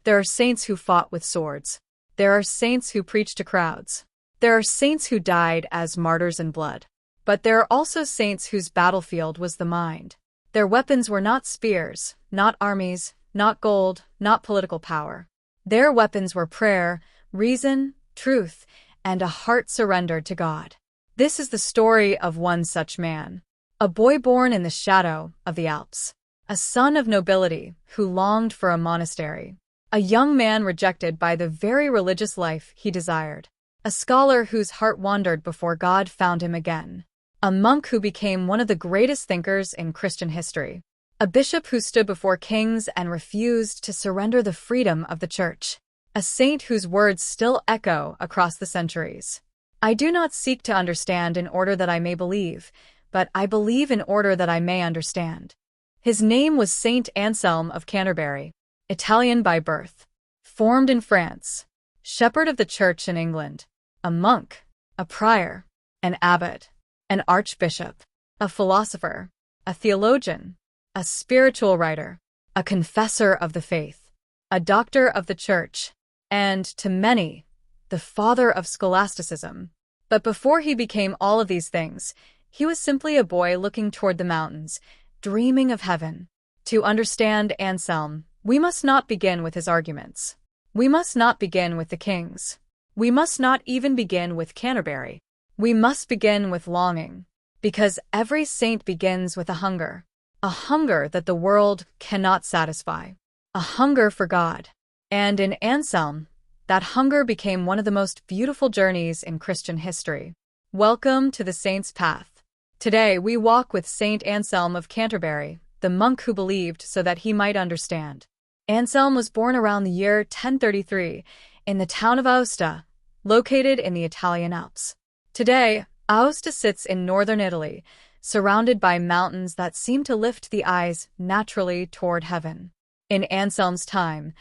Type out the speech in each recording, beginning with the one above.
There are saints who fought with swords. There are saints who preached to crowds. There are saints who died as martyrs in blood. But there are also saints whose battlefield was the mind. Their weapons were not spears, not armies, not gold, not political power. Their weapons were prayer, reason, truth, and a heart surrendered to God. This is the story of one such man. A boy born in the shadow of the Alps. A son of nobility who longed for a monastery. A young man rejected by the very religious life he desired. A scholar whose heart wandered before God found him again. A monk who became one of the greatest thinkers in Christian history. A bishop who stood before kings and refused to surrender the freedom of the Church. A saint whose words still echo across the centuries. I do not seek to understand in order that I may believe, but I believe in order that I may understand. His name was Saint Anselm of Canterbury, Italian by birth, formed in France, shepherd of the Church in England, a monk, a prior, an abbot, an archbishop, a philosopher, a theologian, a spiritual writer, a confessor of the faith, a doctor of the Church, and, to many, the father of scholasticism. But before he became all of these things, he was simply a boy looking toward the mountains, dreaming of heaven. To understand Anselm, we must not begin with his arguments. We must not begin with the kings. We must not even begin with Canterbury. We must begin with longing, because every saint begins with a hunger that the world cannot satisfy, a hunger for God. And in Anselm, that hunger became one of the most beautiful journeys in Christian history. Welcome to the Saint's Path. Today we walk with Saint Anselm of Canterbury, the monk who believed so that he might understand. Anselm was born around the year 1033 in the town of Aosta, located in the Italian Alps. Today, Aosta sits in northern Italy, surrounded by mountains that seem to lift the eyes naturally toward heaven. In Anselm's time,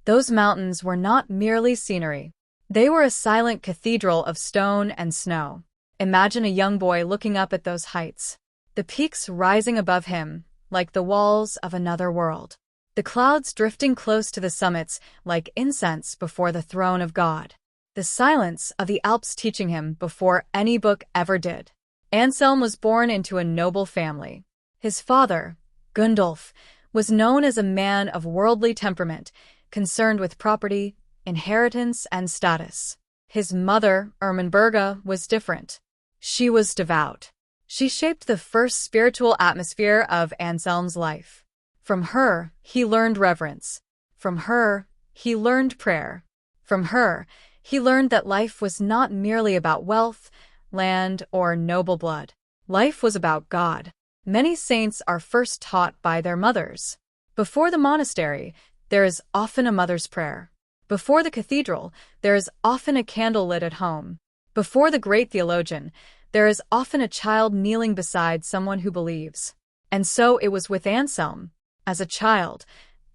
those mountains were not merely scenery. They were a silent cathedral of stone and snow. Imagine a young boy looking up at those heights, the peaks rising above him like the walls of another world, the clouds drifting close to the summits like incense before the throne of God, the silence of the Alps teaching him before any book ever did. Anselm was born into a noble family. His father, Gundulf, was known as a man of worldly temperament, concerned with property, inheritance, and status. His mother, Ermenberga, was different. She was devout. She shaped the first spiritual atmosphere of Anselm's life. From her, he learned reverence. From her, he learned prayer. From her, he learned that life was not merely about wealth, land, or noble blood. Life was about God. Many saints are first taught by their mothers. Before the monastery, there is often a mother's prayer. Before the cathedral, there is often a candle lit at home. Before the great theologian, there is often a child kneeling beside someone who believes. And so it was with Anselm. As a child,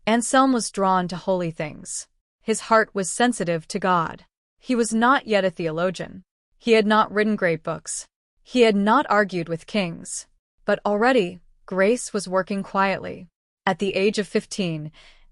Anselm was drawn to holy things. His heart was sensitive to God. He was not yet a theologian. He had not written great books. He had not argued with kings. But already, grace was working quietly. At the age of 15,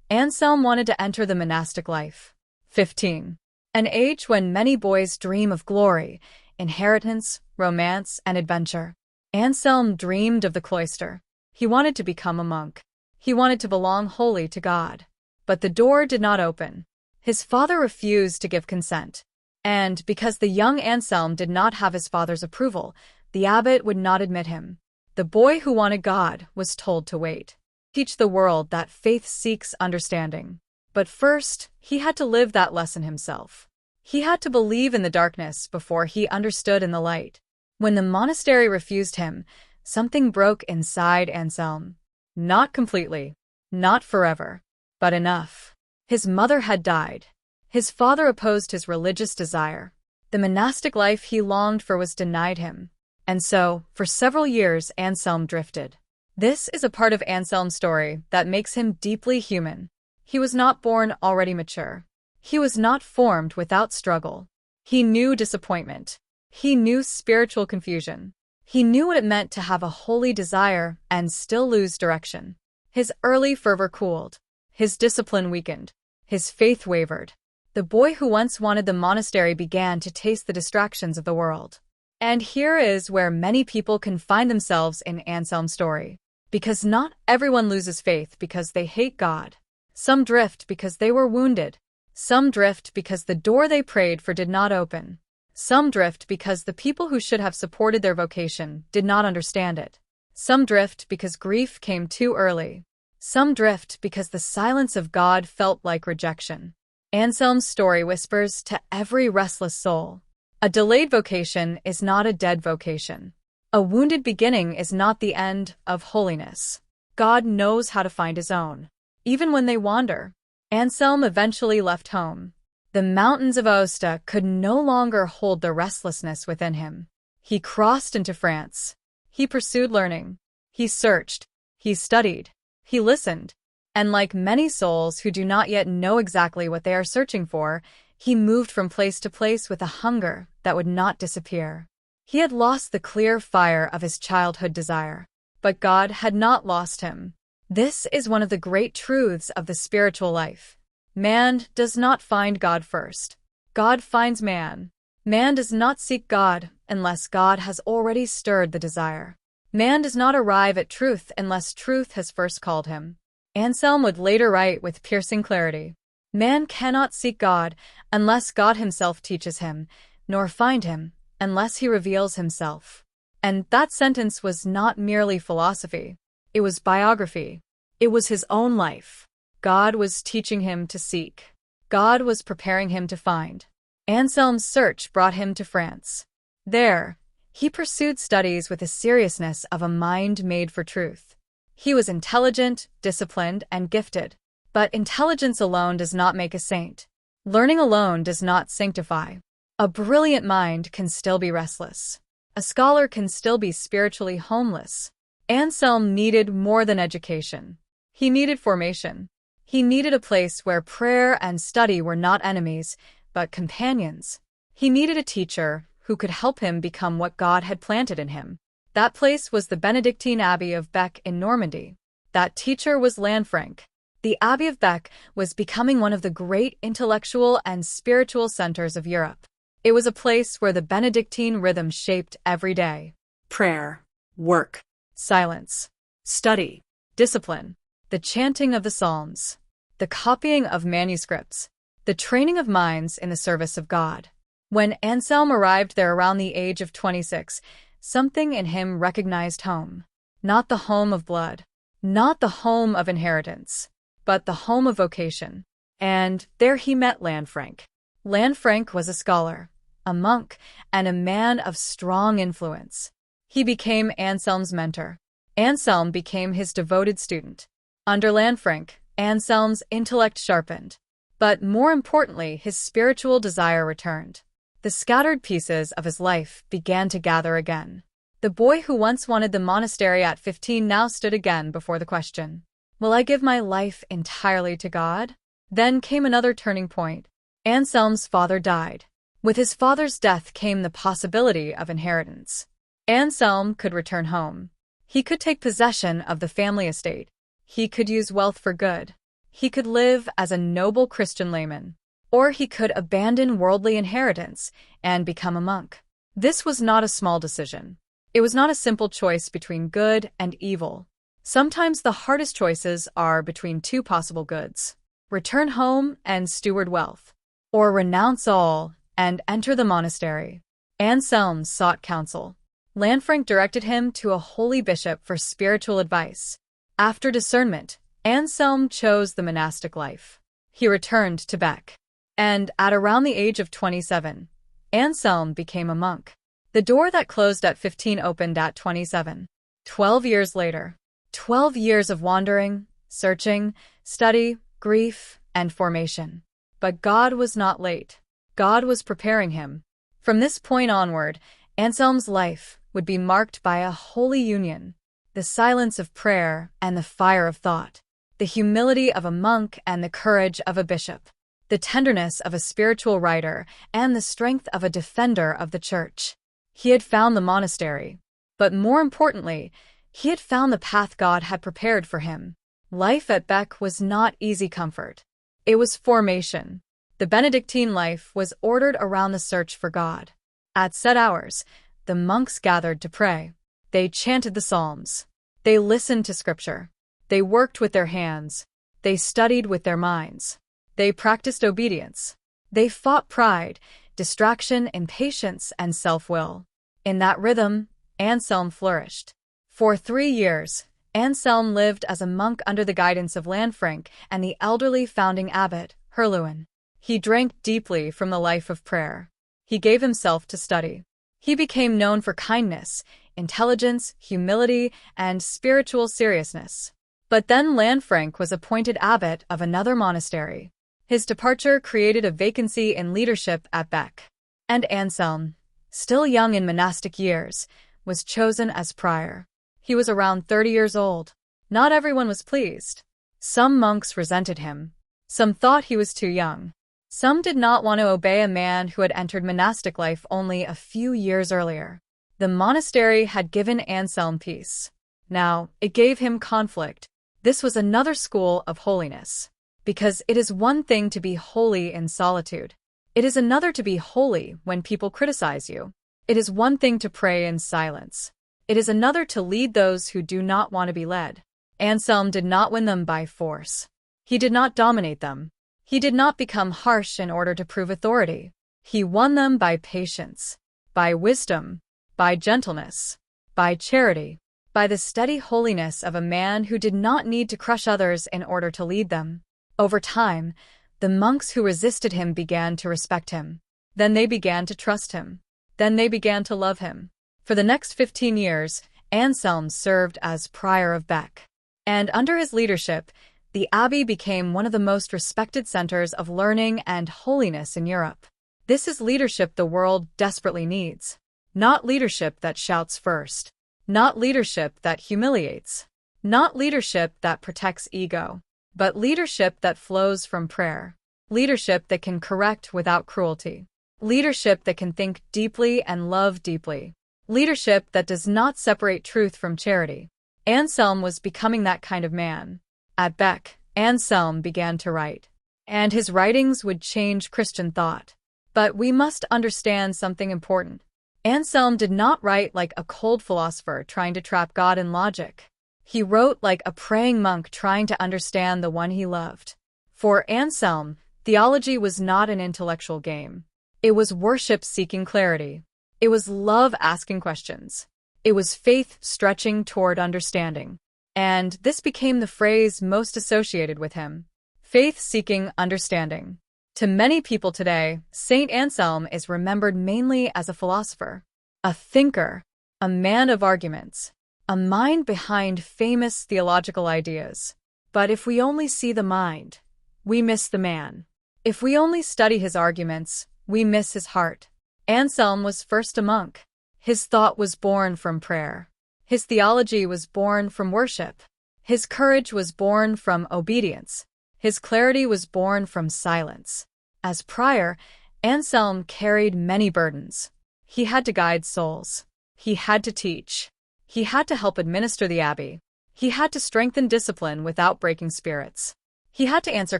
Anselm wanted to enter the monastic life. 15. An age when many boys dream of glory, inheritance, romance, and adventure. Anselm dreamed of the cloister. He wanted to become a monk. He wanted to belong wholly to God. But the door did not open. His father refused to give consent. And because the young Anselm did not have his father's approval, the abbot would not admit him. The boy who wanted God was told to wait. Teach the world that faith seeks understanding. But first, he had to live that lesson himself. He had to believe in the darkness before he understood in the light. When the monastery refused him, something broke inside Anselm. Not completely, not forever, but enough. His mother had died. His father opposed his religious desire. The monastic life he longed for was denied him. And so, for several years, Anselm drifted. This is a part of Anselm's story that makes him deeply human. He was not born already mature. He was not formed without struggle. He knew disappointment. He knew spiritual confusion. He knew what it meant to have a holy desire and still lose direction. His early fervor cooled. His discipline weakened. His faith wavered. The boy who once wanted the monastery began to taste the distractions of the world. And here is where many people can find themselves in Anselm's story. Because not everyone loses faith because they hate God. Some drift because they were wounded. Some drift because the door they prayed for did not open. Some drift because the people who should have supported their vocation did not understand it. Some drift because grief came too early. Some drift because the silence of God felt like rejection. Anselm's story whispers to every restless soul. A delayed vocation is not a dead vocation. A wounded beginning is not the end of holiness. God knows how to find his own, even when they wander. Anselm eventually left home. The mountains of Aosta could no longer hold the restlessness within him. He crossed into France. He pursued learning. He searched. He studied. He listened. And like many souls who do not yet know exactly what they are searching for, he moved from place to place with a hunger that would not disappear. He had lost the clear fire of his childhood desire, but God had not lost him. This is one of the great truths of the spiritual life. Man does not find God first. God finds man. Man does not seek God unless God has already stirred the desire. Man does not arrive at truth unless truth has first called him. Anselm would later write with piercing clarity, "Man cannot seek God unless God himself teaches him, nor find him unless he reveals himself." And that sentence was not merely philosophy. It was biography. It was his own life. God was teaching him to seek. God was preparing him to find. Anselm's search brought him to France. There, he pursued studies with the seriousness of a mind made for truth. He was intelligent, disciplined, and gifted. But intelligence alone does not make a saint. Learning alone does not sanctify. A brilliant mind can still be restless. A scholar can still be spiritually homeless. Anselm needed more than education. He needed formation. He needed a place where prayer and study were not enemies, but companions. He needed a teacher who could help him become what God had planted in him. That place was the Benedictine Abbey of Bec in Normandy. That teacher was Lanfranc. The Abbey of Bec was becoming one of the great intellectual and spiritual centers of Europe. It was a place where the Benedictine rhythm shaped every day. Prayer, work, silence, study, discipline, the chanting of the Psalms, the copying of manuscripts, the training of minds in the service of God. When Anselm arrived there around the age of 26, something in him recognized home. Not the home of blood, not the home of inheritance, but the home of vocation. And there he met Lanfranc. Lanfranc was a scholar, a monk, and a man of strong influence. He became Anselm's mentor. Anselm became his devoted student. Under Lanfranc, Anselm's intellect sharpened. But more importantly, his spiritual desire returned. The scattered pieces of his life began to gather again. The boy who once wanted the monastery at 15 now stood again before the question, "Will I give my life entirely to God?" Then came another turning point. Anselm's father died. With his father's death came the possibility of inheritance. Anselm could return home. He could take possession of the family estate. He could use wealth for good. He could live as a noble Christian layman. Or he could abandon worldly inheritance and become a monk. This was not a small decision. It was not a simple choice between good and evil. Sometimes the hardest choices are between two possible goods: return home and steward wealth, or renounce all and enter the monastery. Anselm sought counsel. Lanfranc directed him to a holy bishop for spiritual advice. After discernment, Anselm chose the monastic life. He returned to Bec. And at around the age of 27, Anselm became a monk. The door that closed at 15 opened at 27. 12 years later. 12 years of wandering, searching, study, grief, and formation. But God was not late. God was preparing him. From this point onward, Anselm's life would be marked by a holy union, the silence of prayer and the fire of thought, the humility of a monk and the courage of a bishop, the tenderness of a spiritual writer and the strength of a defender of the Church. He had found the monastery, but more importantly, he had found the path God had prepared for him. Life at Bec was not easy comfort. It was formation. The Benedictine life was ordered around the search for God. At set hours, the monks gathered to pray. They chanted the Psalms. They listened to Scripture. They worked with their hands. They studied with their minds. They practiced obedience. They fought pride, distraction, impatience, and self-will. In that rhythm, Anselm flourished. For 3 years, Anselm lived as a monk under the guidance of Lanfranc and the elderly founding abbot, Herluin. He drank deeply from the life of prayer. He gave himself to study. He became known for kindness, intelligence, humility, and spiritual seriousness. But then Lanfranc was appointed abbot of another monastery. His departure created a vacancy in leadership at Bec. And Anselm, still young in monastic years, was chosen as prior. He was around 30 years old. Not everyone was pleased. Some monks resented him. Some thought he was too young. Some did not want to obey a man who had entered monastic life only a few years earlier. The monastery had given Anselm peace. Now, it gave him conflict. This was another school of holiness. Because it is one thing to be holy in solitude. It is another to be holy when people criticize you. It is one thing to pray in silence. It is another to lead those who do not want to be led. Anselm did not win them by force. He did not dominate them. He did not become harsh in order to prove authority. He won them by patience, by wisdom, by gentleness, by charity, by the steady holiness of a man who did not need to crush others in order to lead them. Over time, the monks who resisted him began to respect him. Then they began to trust him. Then they began to love him. For the next 15 years, Anselm served as prior of Bec. And under his leadership, the abbey became one of the most respected centers of learning and holiness in Europe. This is leadership the world desperately needs. Not leadership that shouts first. Not leadership that humiliates. Not leadership that protects ego. But leadership that flows from prayer. Leadership that can correct without cruelty. Leadership that can think deeply and love deeply. Leadership that does not separate truth from charity. Anselm was becoming that kind of man. At Bec, Anselm began to write. And his writings would change Christian thought. But we must understand something important. Anselm did not write like a cold philosopher trying to trap God in logic. He wrote like a praying monk trying to understand the one he loved. For Anselm, theology was not an intellectual game. It was worship seeking clarity. It was love asking questions. It was faith stretching toward understanding. And this became the phrase most associated with him. Faith-seeking understanding. To many people today, Saint Anselm is remembered mainly as a philosopher, a thinker, a man of arguments, a mind behind famous theological ideas. But if we only see the mind, we miss the man. If we only study his arguments, we miss his heart. Anselm was first a monk. His thought was born from prayer. His theology was born from worship. His courage was born from obedience. His clarity was born from silence. As prior, Anselm carried many burdens. He had to guide souls. He had to teach. He had to help administer the abbey. He had to strengthen discipline without breaking spirits. He had to answer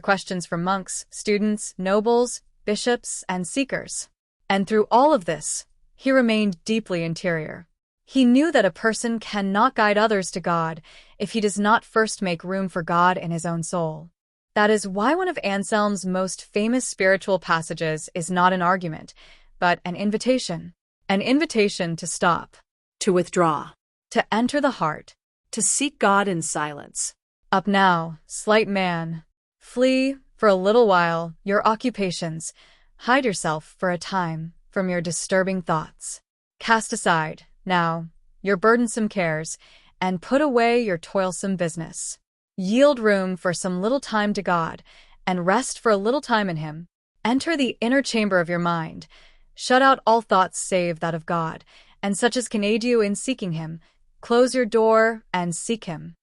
questions from monks, students, nobles, bishops, and seekers. And through all of this, he remained deeply interior. He knew that a person cannot guide others to God if he does not first make room for God in his own soul. That is why one of Anselm's most famous spiritual passages is not an argument, but an invitation. An invitation to stop, to withdraw, to enter the heart, to seek God in silence. Up now, slight man. Flee, for a little while, your occupations. Hide yourself for a time from your disturbing thoughts. Cast aside, now, your burdensome cares, and put away your toilsome business. Yield room for some little time to God, and rest for a little time in Him. Enter the inner chamber of your mind. Shut out all thoughts save that of God, and such as can aid you in seeking Him. Close your door and seek Him.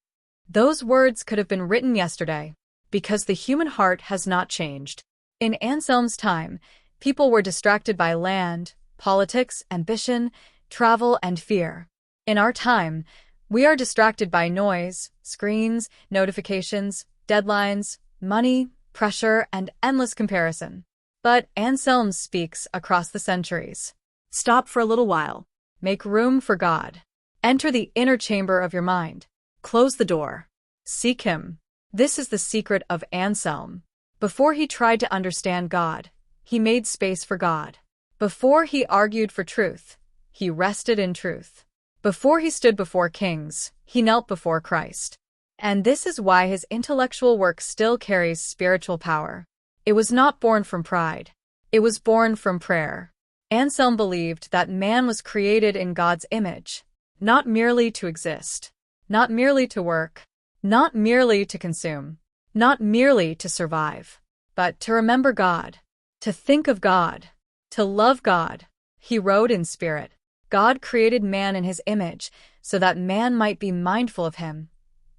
Those words could have been written yesterday, because the human heart has not changed. In Anselm's time, people were distracted by land, politics, ambition, travel, and fear. In our time, we are distracted by noise, screens, notifications, deadlines, money, pressure, and endless comparison. But Anselm speaks across the centuries. Stop for a little while. Make room for God. Enter the inner chamber of your mind. Close the door. Seek Him. This is the secret of Anselm. Before he tried to understand God, he made space for God. Before he argued for truth, he rested in truth. Before he stood before kings, he knelt before Christ. And this is why his intellectual work still carries spiritual power. It was not born from pride. It was born from prayer. Anselm believed that man was created in God's image, not merely to exist, not merely to work, not merely to consume, not merely to survive, but to remember God, to think of God, to love God. He wrote in spirit, God created man in His image so that man might be mindful of Him,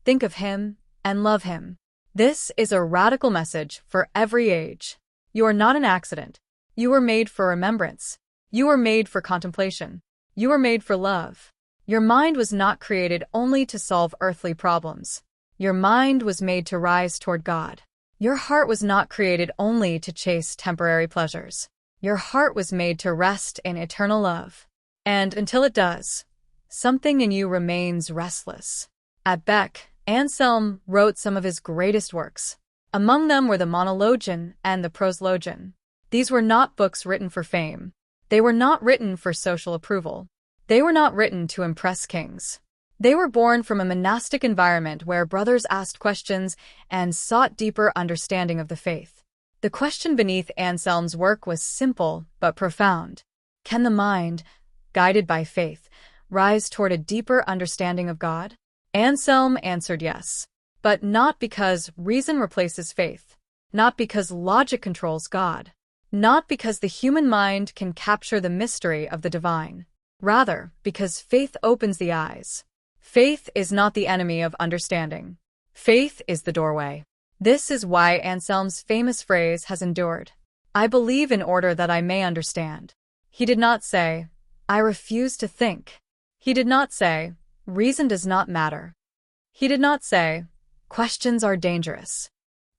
think of Him, and love Him. This is a radical message for every age. You are not an accident. You were made for remembrance. You were made for contemplation. You were made for love. Your mind was not created only to solve earthly problems. Your mind was made to rise toward God. Your heart was not created only to chase temporary pleasures. Your heart was made to rest in eternal love. And until it does, something in you remains restless. At Bec, Anselm wrote some of his greatest works. Among them were the Monologion and the Proslogion. These were not books written for fame. They were not written for social approval. They were not written to impress kings. They were born from a monastic environment where brothers asked questions and sought deeper understanding of the faith. The question beneath Anselm's work was simple but profound. Can the mind, guided by faith, rise toward a deeper understanding of God? Anselm answered yes, but not because reason replaces faith, not because logic controls God, not because the human mind can capture the mystery of the divine. Rather, because faith opens the eyes. Faith is not the enemy of understanding. Faith is the doorway. This is why Anselm's famous phrase has endured. I believe in order that I may understand. He did not say, I refuse to think. He did not say, reason does not matter. He did not say, questions are dangerous.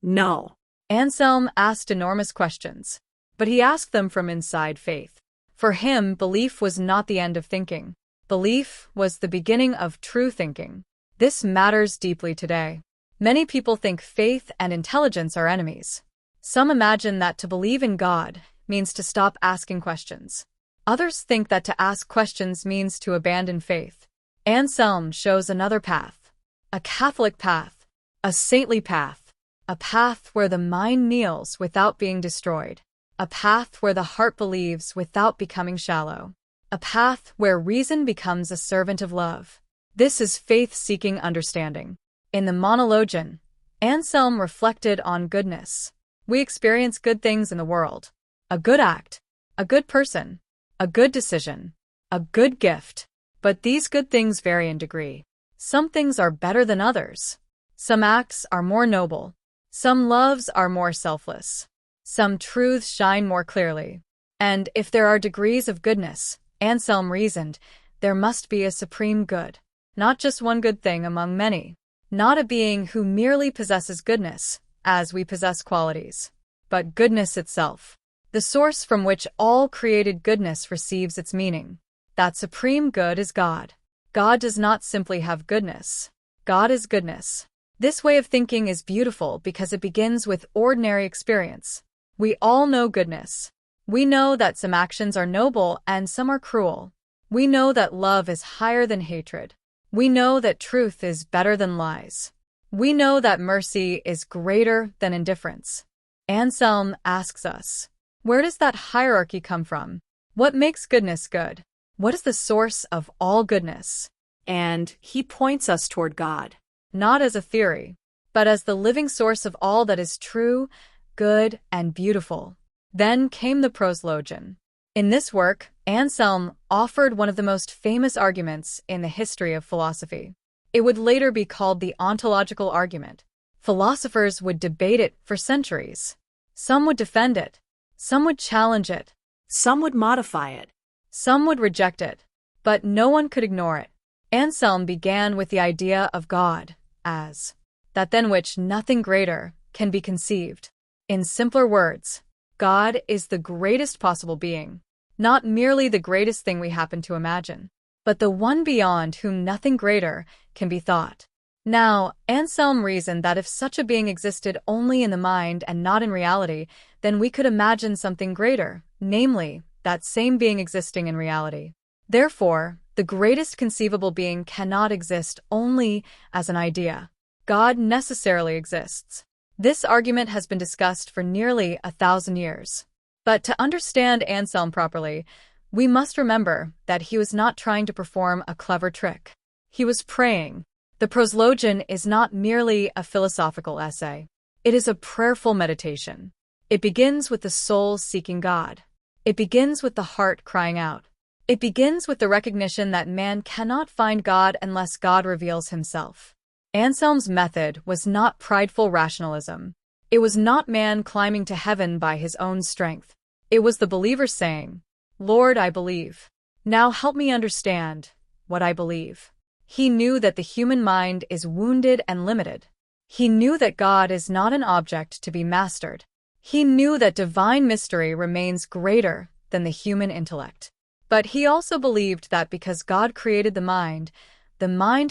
No. Anselm asked enormous questions, but he asked them from inside faith. For him, belief was not the end of thinking. Belief was the beginning of true thinking. This matters deeply today. Many people think faith and intelligence are enemies. Some imagine that to believe in God means to stop asking questions. Others think that to ask questions means to abandon faith. Anselm shows another path, a Catholic path, a saintly path, a path where the mind kneels without being destroyed, a path where the heart believes without becoming shallow, a path where reason becomes a servant of love. This is faith-seeking understanding. In the Monologion, Anselm reflected on goodness. We experience good things in the world. A good act, a good person, a good decision, a good gift. But these good things vary in degree. Some things are better than others. Some acts are more noble. Some loves are more selfless. Some truths shine more clearly. And if there are degrees of goodness, Anselm reasoned, there must be a supreme good. Not just one good thing among many. Not a being who merely possesses goodness, as we possess qualities, but goodness itself, the source from which all created goodness receives its meaning. That supreme good is God. God does not simply have goodness. God is goodness. This way of thinking is beautiful because it begins with ordinary experience. We all know goodness. We know that some actions are noble and some are cruel. We know that love is higher than hatred. We know that truth is better than lies. We know that mercy is greater than indifference. Anselm asks us, where does that hierarchy come from? What makes goodness good? What is the source of all goodness? And he points us toward God. Not as a theory, but as the living source of all that is true, good, and beautiful. Then came the Proslogion. In this work, Anselm offered one of the most famous arguments in the history of philosophy. It would later be called the ontological argument. Philosophers would debate it for centuries. Some would defend it. Some would challenge it. Some would modify it. Some would reject it. But no one could ignore it. Anselm began with the idea of God as that than which nothing greater can be conceived. In simpler words, God is the greatest possible being, not merely the greatest thing we happen to imagine, but the one beyond whom nothing greater can be thought. Now, Anselm reasoned that if such a being existed only in the mind and not in reality, then we could imagine something greater, namely, that same being existing in reality. Therefore, the greatest conceivable being cannot exist only as an idea. God necessarily exists. This argument has been discussed for nearly 1,000 years. But to understand Anselm properly, we must remember that he was not trying to perform a clever trick. He was praying. The proslogion is not merely a philosophical essay. It is a prayerful meditation. It begins with the soul seeking God. It begins with the heart crying out. It begins with the recognition that man cannot find God unless God reveals himself. Anselm's method was not prideful rationalism. It was not man climbing to heaven by his own strength. It was the believer saying, "Lord, I believe. Now help me understand what I believe." He knew that the human mind is wounded and limited. He knew that God is not an object to be mastered. He knew that divine mystery remains greater than the human intellect. But he also believed that because God created the mind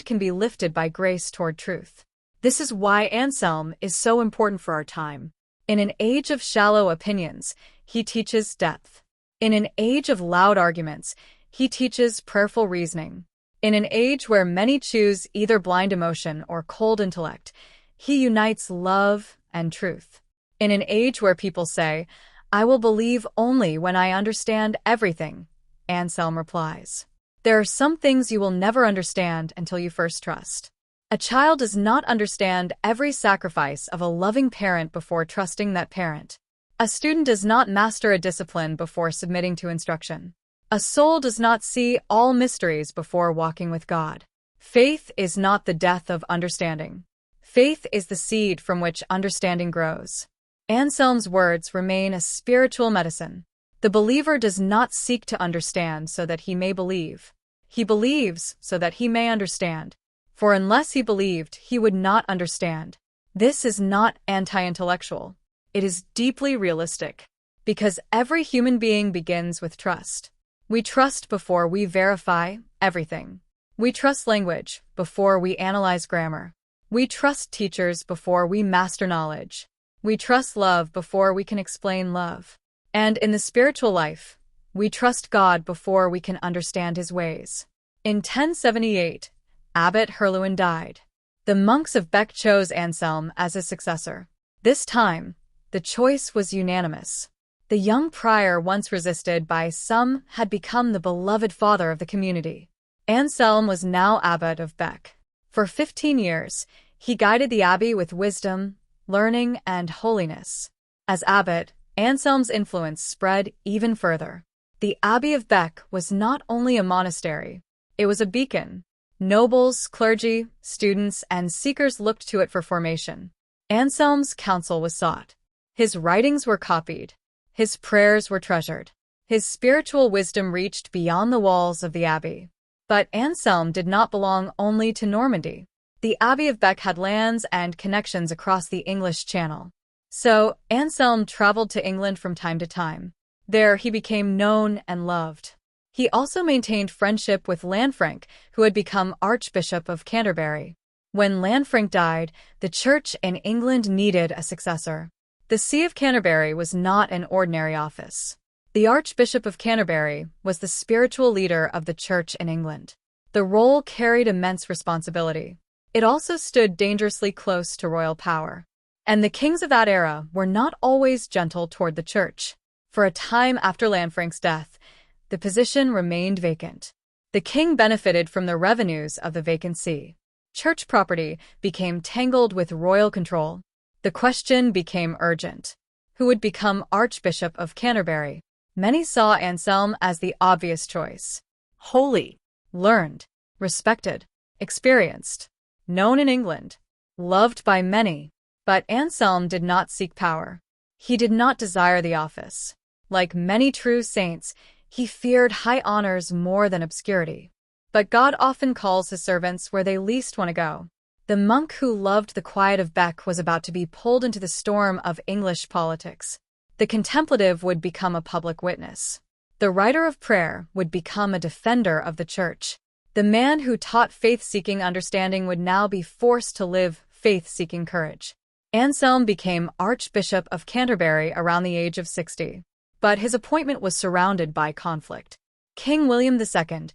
can be lifted by grace toward truth. This is why Anselm is so important for our time. In an age of shallow opinions, he teaches depth. In an age of loud arguments, he teaches prayerful reasoning. In an age where many choose either blind emotion or cold intellect, he unites love and truth. In an age where people say, "I will believe only when I understand everything," Anselm replies, "There are some things you will never understand until you first trust." A child does not understand every sacrifice of a loving parent before trusting that parent. A student does not master a discipline before submitting to instruction. A soul does not see all mysteries before walking with God. Faith is not the death of understanding. Faith is the seed from which understanding grows. Anselm's words remain a spiritual medicine. The believer does not seek to understand so that he may believe. He believes so that he may understand. For unless he believed, he would not understand. This is not anti-intellectual. It is deeply realistic. Because every human being begins with trust. We trust before we verify everything. We trust language before we analyze grammar. We trust teachers before we master knowledge. We trust love before we can explain love. And in the spiritual life, we trust God before we can understand his ways. In 1078, Abbot Herluin died. The monks of Bec chose Anselm as his successor. This time, the choice was unanimous. The young prior, once resisted by some, had become the beloved father of the community. Anselm was now Abbot of Bec. For 15 years, he guided the abbey with wisdom, learning, and holiness. As abbot, Anselm's influence spread even further. The Abbey of Bec was not only a monastery, it was a beacon. Nobles, clergy, students, and seekers looked to it for formation. Anselm's counsel was sought. His writings were copied. His prayers were treasured. His spiritual wisdom reached beyond the walls of the abbey. But Anselm did not belong only to Normandy. The Abbey of Bec had lands and connections across the English Channel. So, Anselm traveled to England from time to time. There he became known and loved. He also maintained friendship with Lanfranc, who had become Archbishop of Canterbury. When Lanfranc died, the Church in England needed a successor. The See of Canterbury was not an ordinary office. The Archbishop of Canterbury was the spiritual leader of the Church in England. The role carried immense responsibility. It also stood dangerously close to royal power. And the kings of that era were not always gentle toward the Church. For a time after Lanfranc's death, the position remained vacant. The king benefited from the revenues of the vacant see. Church property became tangled with royal control. The question became urgent. Who would become Archbishop of Canterbury? Many saw Anselm as the obvious choice. Holy, learned, respected, experienced, known in England, loved by many. But Anselm did not seek power. He did not desire the office. Like many true saints, he feared high honors more than obscurity. But God often calls his servants where they least want to go. The monk who loved the quiet of Bec was about to be pulled into the storm of English politics. The contemplative would become a public witness. The writer of prayer would become a defender of the Church. The man who taught faith-seeking understanding would now be forced to live faith-seeking courage. Anselm became Archbishop of Canterbury around the age of 60. But his appointment was surrounded by conflict. King William II,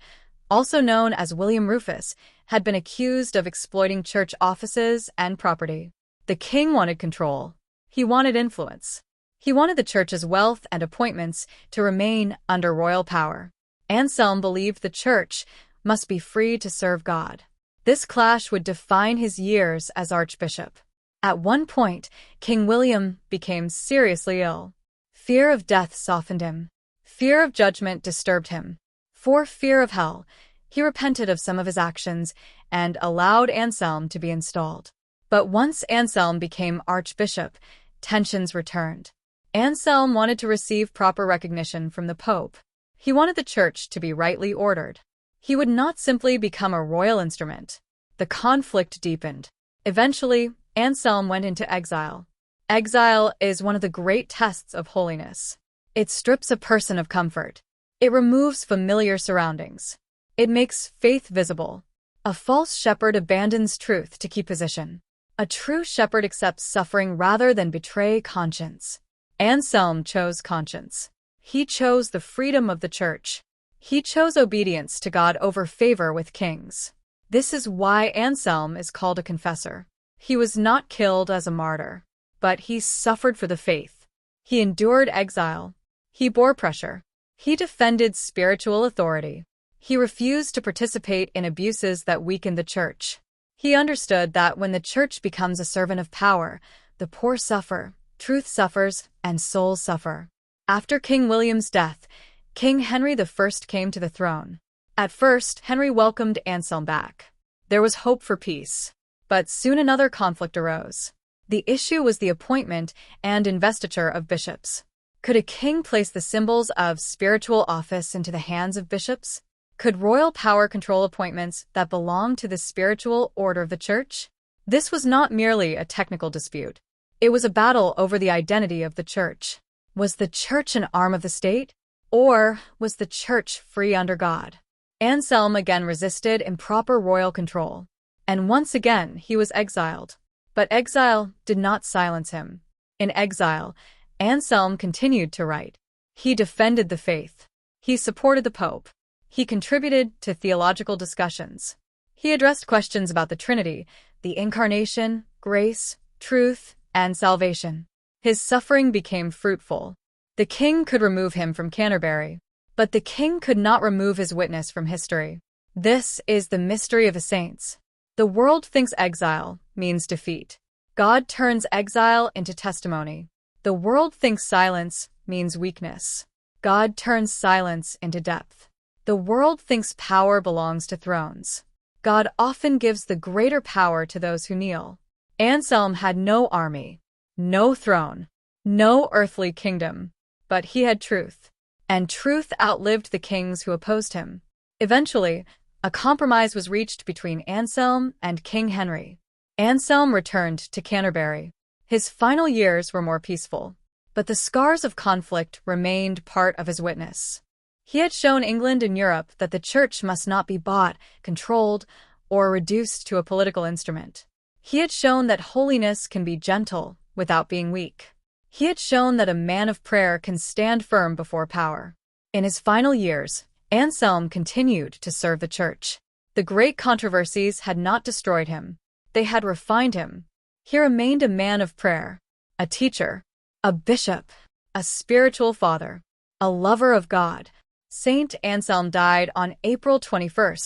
also known as William Rufus, had been accused of exploiting church offices and property. The king wanted control. He wanted influence. He wanted the church's wealth and appointments to remain under royal power. Anselm believed the church must be free to serve God. This clash would define his years as archbishop. At one point, King William became seriously ill. Fear of death softened him. Fear of judgment disturbed him. For fear of hell, he repented of some of his actions and allowed Anselm to be installed. But once Anselm became archbishop, tensions returned. Anselm wanted to receive proper recognition from the Pope. He wanted the church to be rightly ordered. He would not simply become a royal instrument. The conflict deepened. Eventually, Anselm went into exile. Exile is one of the great tests of holiness. It strips a person of comfort. It removes familiar surroundings. It makes faith visible. A false shepherd abandons truth to keep position. A true shepherd accepts suffering rather than betray conscience. Anselm chose conscience. He chose the freedom of the church. He chose obedience to God over favor with kings. This is why Anselm is called a confessor. He was not killed as a martyr, but he suffered for the faith. He endured exile. He bore pressure. He defended spiritual authority. He refused to participate in abuses that weakened the church. He understood that when the church becomes a servant of power, the poor suffer, truth suffers, and souls suffer. After King William's death, King Henry I came to the throne. At first, Henry welcomed Anselm back. There was hope for peace. But soon another conflict arose. The issue was the appointment and investiture of bishops. Could a king place the symbols of spiritual office into the hands of bishops? Could royal power control appointments that belong to the spiritual order of the church? This was not merely a technical dispute. It was a battle over the identity of the church. Was the church an arm of the state? Or was the church free under God? Anselm again resisted improper royal control. And once again he was exiled. But exile did not silence him. In exile, Anselm continued to write. He defended the faith. He supported the Pope. He contributed to theological discussions. He addressed questions about the Trinity, the Incarnation, grace, truth, and salvation. His suffering became fruitful. The king could remove him from Canterbury, but the king could not remove his witness from history. This is the mystery of the saints. The world thinks exile means defeat. God turns exile into testimony. The world thinks silence means weakness. God turns silence into depth. The world thinks power belongs to thrones. God often gives the greater power to those who kneel. Anselm had no army, no throne, no earthly kingdom, but he had truth. And truth outlived the kings who opposed him. Eventually, a compromise was reached between Anselm and King Henry. Anselm returned to Canterbury. His final years were more peaceful, but the scars of conflict remained part of his witness. He had shown England and Europe that the church must not be bought, controlled, or reduced to a political instrument. He had shown that holiness can be gentle without being weak. He had shown that a man of prayer can stand firm before power. In his final years, Anselm continued to serve the church. The great controversies had not destroyed him. They had refined him. He remained a man of prayer, a teacher, a bishop, a spiritual father, a lover of God. Saint Anselm died on April 21,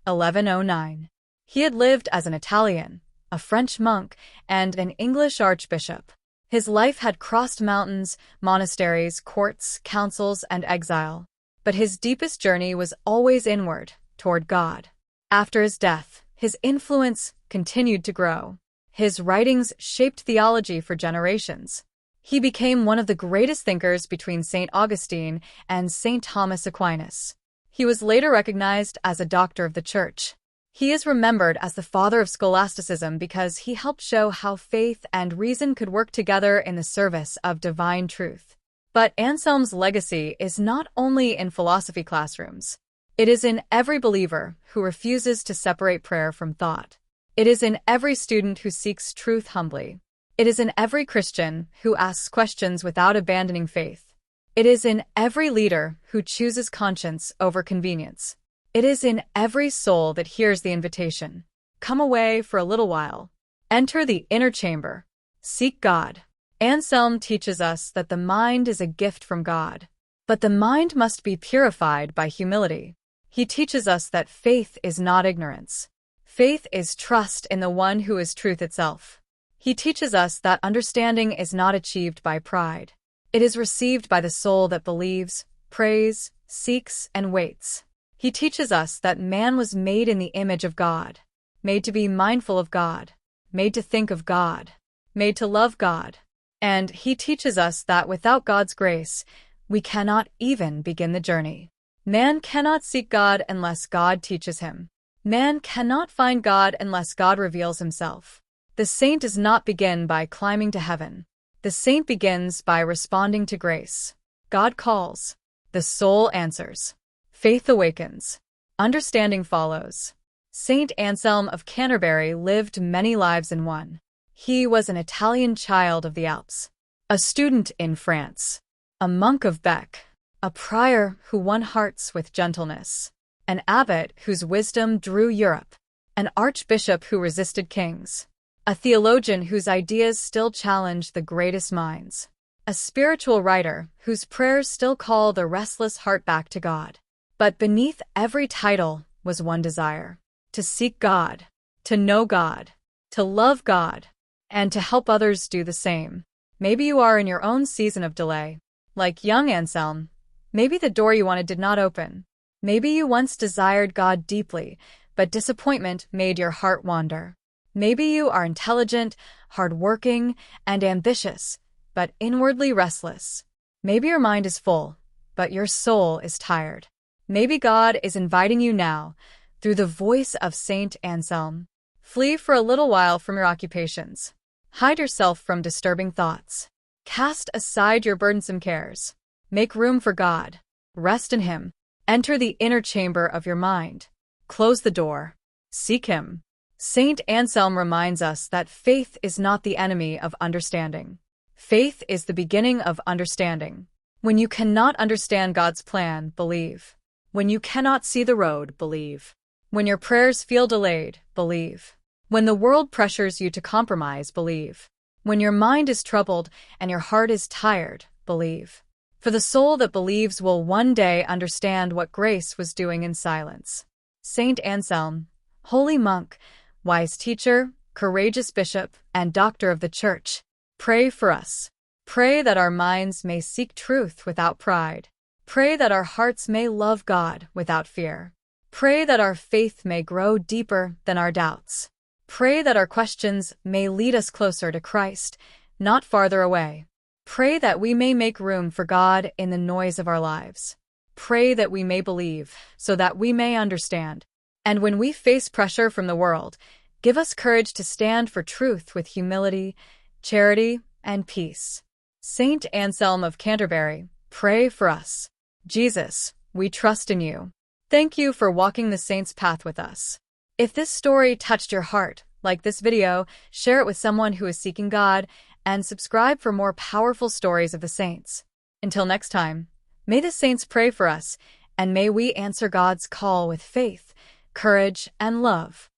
1109. He had lived as an Italian, a French monk, and an English archbishop. His life had crossed mountains, monasteries, courts, councils, and exile. But his deepest journey was always inward, toward God. After his death, his influence continued to grow. His writings shaped theology for generations. He became one of the greatest thinkers between St. Augustine and St. Thomas Aquinas. He was later recognized as a doctor of the Church. He is remembered as the Father of Scholasticism because he helped show how faith and reason could work together in the service of divine truth. But Anselm's legacy is not only in philosophy classrooms. It is in every believer who refuses to separate prayer from thought. It is in every student who seeks truth humbly. It is in every Christian who asks questions without abandoning faith. It is in every leader who chooses conscience over convenience. It is in every soul that hears the invitation. Come away for a little while. Enter the inner chamber. Seek God. Anselm teaches us that the mind is a gift from God, but the mind must be purified by humility. He teaches us that faith is not ignorance. Faith is trust in the one who is truth itself. He teaches us that understanding is not achieved by pride. It is received by the soul that believes, prays, seeks, and waits. He teaches us that man was made in the image of God, made to be mindful of God, made to think of God, made to love God. And he teaches us that without God's grace, we cannot even begin the journey. Man cannot seek God unless God teaches him. Man cannot find God unless God reveals himself. The saint does not begin by climbing to heaven. The saint begins by responding to grace. God calls. The soul answers. Faith awakens. Understanding follows. Saint Anselm of Canterbury lived many lives in one. He was an Italian child of the Alps, a student in France, a monk of Bec, a prior who won hearts with gentleness, an abbot whose wisdom drew Europe, an archbishop who resisted kings, a theologian whose ideas still challenge the greatest minds, a spiritual writer whose prayers still call the restless heart back to God. But beneath every title was one desire: to seek God, to know God, to love God, and to help others do the same. Maybe you are in your own season of delay. Like young Anselm, maybe the door you wanted did not open. Maybe you once desired God deeply, but disappointment made your heart wander. Maybe you are intelligent, hardworking, and ambitious, but inwardly restless. Maybe your mind is full, but your soul is tired. Maybe God is inviting you now, through the voice of Saint Anselm. Flee for a little while from your occupations. Hide yourself from disturbing thoughts. Cast aside your burdensome cares. Make room for God. Rest in Him. Enter the inner chamber of your mind. Close the door. Seek Him. Saint Anselm reminds us that faith is not the enemy of understanding. Faith is the beginning of understanding. When you cannot understand God's plan, believe. When you cannot see the road, believe. When your prayers feel delayed, believe. When the world pressures you to compromise, believe. When your mind is troubled and your heart is tired, believe. For the soul that believes will one day understand what grace was doing in silence. Saint Anselm, holy monk, wise teacher, courageous bishop, and doctor of the Church, pray for us. Pray that our minds may seek truth without pride. Pray that our hearts may love God without fear. Pray that our faith may grow deeper than our doubts. Pray that our questions may lead us closer to Christ, not farther away. Pray that we may make room for God in the noise of our lives. Pray that we may believe, so that we may understand. And when we face pressure from the world, give us courage to stand for truth with humility, charity, and peace. Saint Anselm of Canterbury, pray for us. Jesus, we trust in you. Thank you for walking the saint's path with us. If this story touched your heart, like this video, share it with someone who is seeking God, and subscribe for more powerful stories of the saints. Until next time, may the saints pray for us, and may we answer God's call with faith, courage, and love.